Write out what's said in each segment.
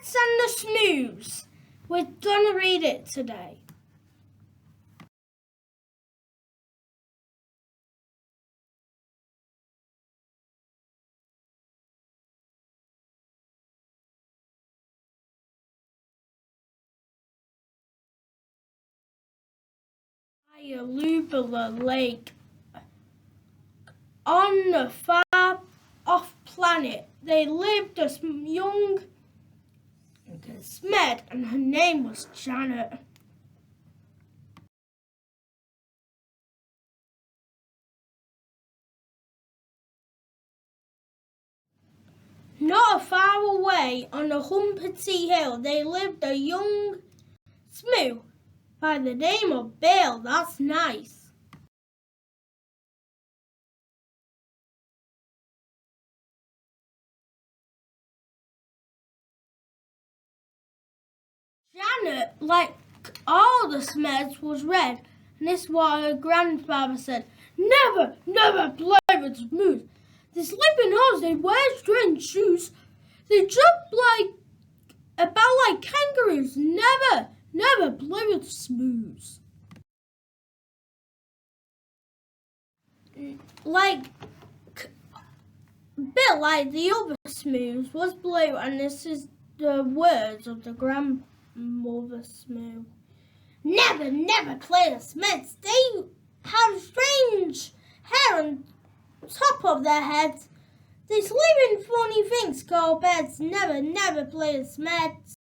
Smeds and the Smoos. We're gonna read it today. By a Lubula lake on a far off planet, they lived a young Smed, and her name was Janet. Not far away on a humpty hill, they lived a young Smoo by the name of Bill. That's nice. Janet, like all the Smeds, was red, and this is what her grandfather said. Never, never play with Smoos. They sleep in holes, they wear strange shoes. They jump about like kangaroos. Never, never play with Smoos. Like Bill, like the other Smoos, was blue, and this is the words of the grandmother Smoo. Never, never play with Smeds. They have strange hair on top of their heads. They sleep in funny things called beds. Never, never play with Smeds.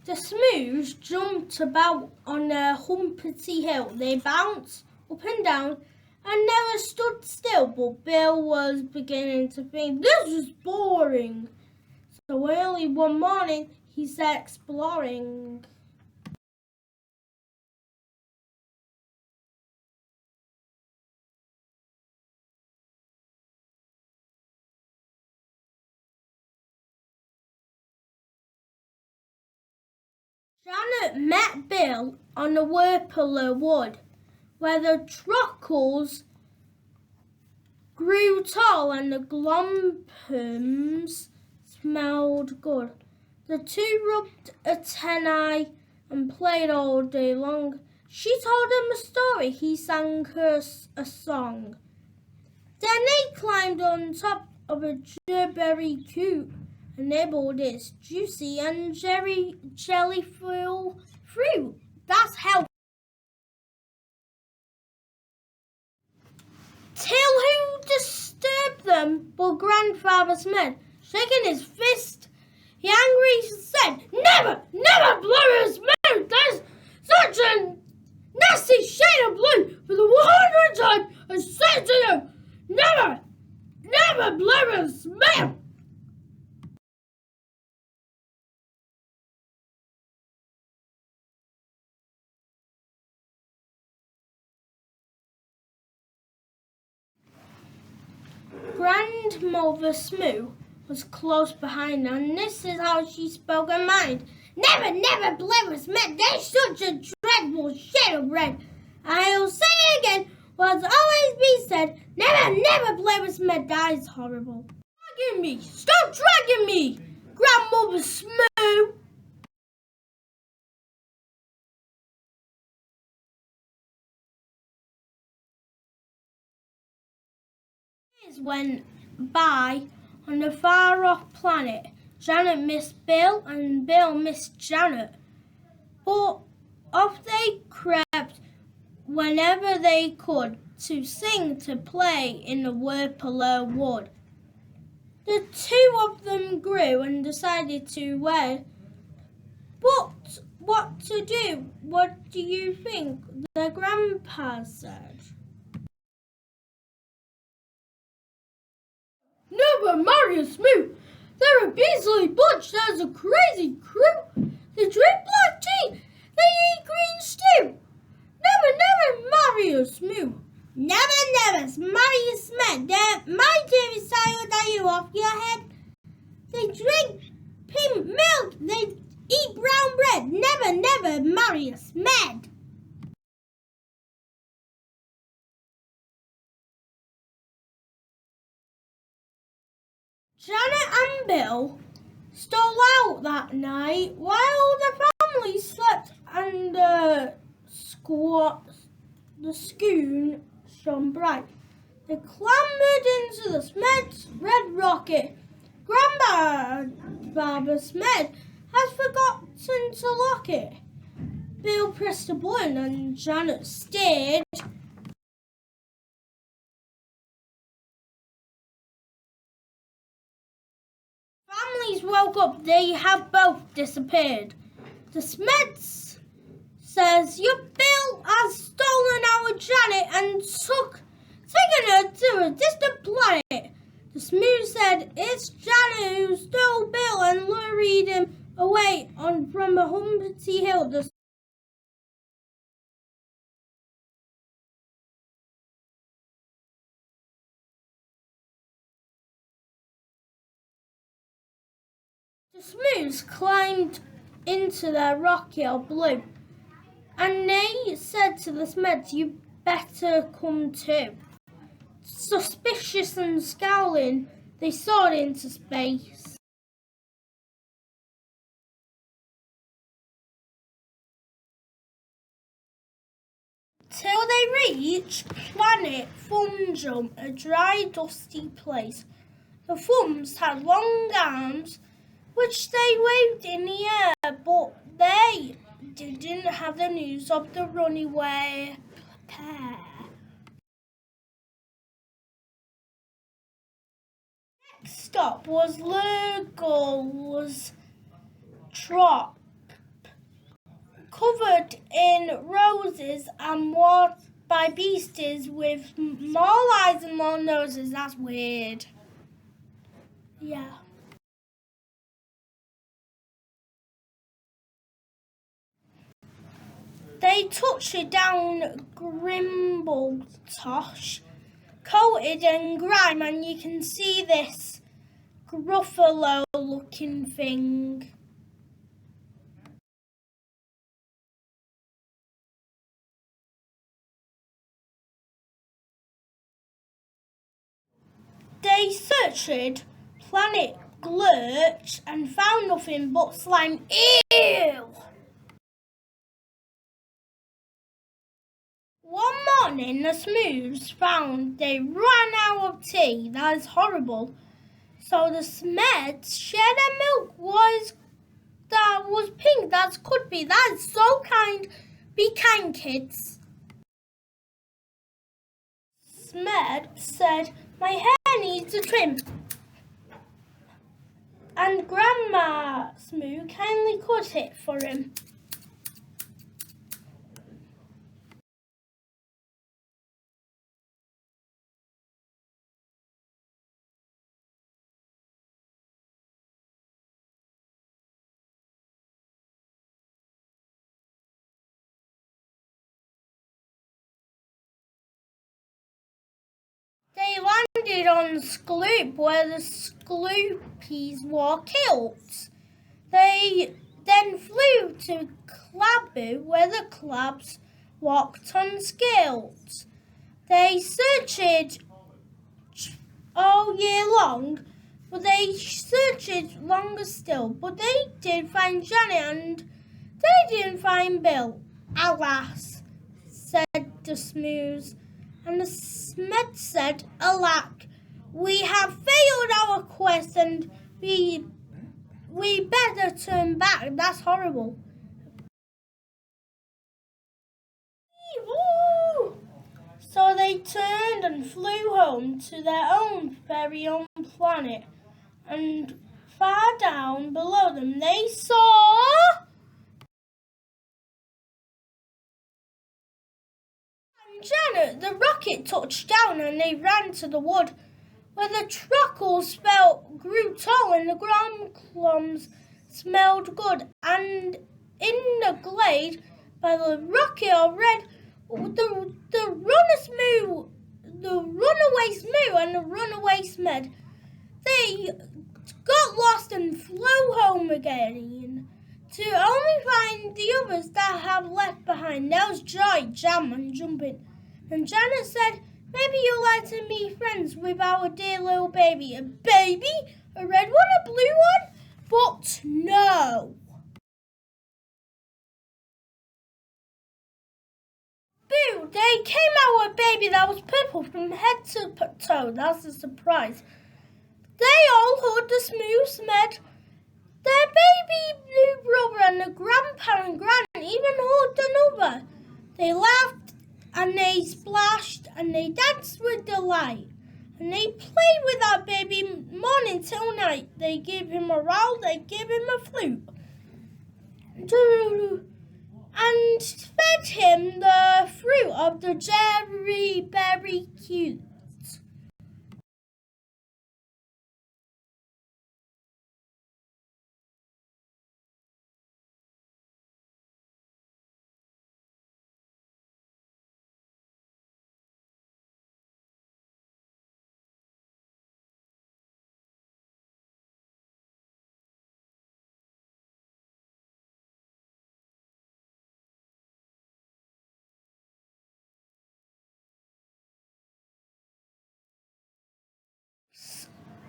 The Smoos jumped about on a humpty hill. They bounced up and down and never stood still, but Bill was beginning to think this was boring. So early one morning, he set exploring. Janet met Bill on the Whirpler Wood, where the truckles grew tall and the glompums smelled good. The two rubbed antennae and played all day long. She told him a story, he sang her a song. Then they climbed on top of a berry coop and nibbled its juicy and jelly-filled fruit. That's healthy. Till who disturbed them but Grandfather Smed, shaking his fist. He angrily said, Never, never play with Smed. That's such a nasty shade of blue. For the 100th time, I say to you, never, never play with Smed. Grandmother Smoo was close behind, and this is how she spoke her mind. Never, never play with Smeds. They're such a dreadful shade of red. I'll say it again, what's always been said. Never, never play with Smeds. That is horrible. Dragging me! Stop dragging me! Grandmother Smoo! Went by on a far-off planet. Janet missed Bill and Bill missed Janet. But off they crept whenever they could to sing, to play in the Whirpler Wood. The two of them grew and decided to wed. But what to do. What do you think? Their grandpa said. Never marry a Smoos. They're a beastly bunch. There's a crazy crew. They drink black tea. They eat green stew. Never marry a Smoos. Never marry a Smed. My TV style that you off your head. They drink pink milk. They eat brown bread. Never marry a Smed. Janet and Bill stole out that night while the family slept and the schoon shone bright. They clambered into the Smeds' red rocket. Grandpa Smed has forgotten to lock it. Bill pressed a button and Janet stared. Families woke up. They have both disappeared. The Smeds says, your Bill has stolen our Janet and taken her to a distant planet. The Smoos said, it's Janet who stole Bill and lured him away from a humpty hill. The Smoos climbed into their rocket blue, and they said to the Smeds, you better come too. Suspicious and scowling, they soared into space. Till they reached planet Fumjum, a dry, dusty place. The Fums had long arms, which they waved in the air, but they didn't have the news of the runaway pair. Next stop was Lurgul's Trop, covered in roses and walked by beasties with more eyes and more noses. That's weird. Yeah. They touched it down Grimbletosh, coated in grime, and you can see this Gruffalo-looking thing. They searched Planet Glurch and found nothing but slime. Ew! One morning, the Smoos found they ran out of tea. That is horrible. So the Smeds shared their milk that was pink. That could be. That is so kind. Be kind, kids. Smed said, my hair needs a trim. And Grandma Smoo kindly cut it for him. They landed on Skloop, where the Skloopies wore kilts. They then flew to Claboo, where the Clabs walked on stilts. They searched all year long, but they searched longer still. But they did find Janet and they didn't find Bill. Alas, said the Smoos. And the Smeds said, alack, we have failed our quest and we better turn back. That's horrible. So they turned and flew home to their very own planet. And far down below them they saw Janet, the rocket touched down and they ran to the wood, where the truckles grew tall and the ground plums smelled good. And in the glade by the rocket of red, the runaway Smoo and the runaway Smed, they got lost and flew home again, to only find the others that have left behind. There was joy, jam, and jumping. And Janet said, maybe you'd like to be friends with our dear little baby. A baby? A red one? A blue one? But no. Boo! They came out with a baby that was purple from head to toe. That's a surprise. They all hugged the Smoos Smed, their baby blue brother, and the grandpa and gran even hugged another. They laughed and they splashed and they danced with delight. And they played with that baby morning till night. They gave him a roll, they gave him a flute, and fed him the fruit of the cherry berry cute.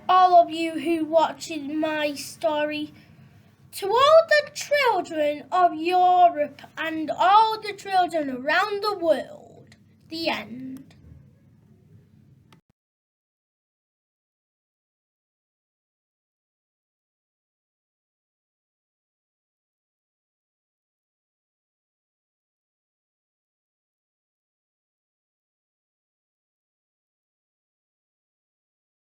All of you who watched my story, to all the children of Europe and all the children around the world, the end.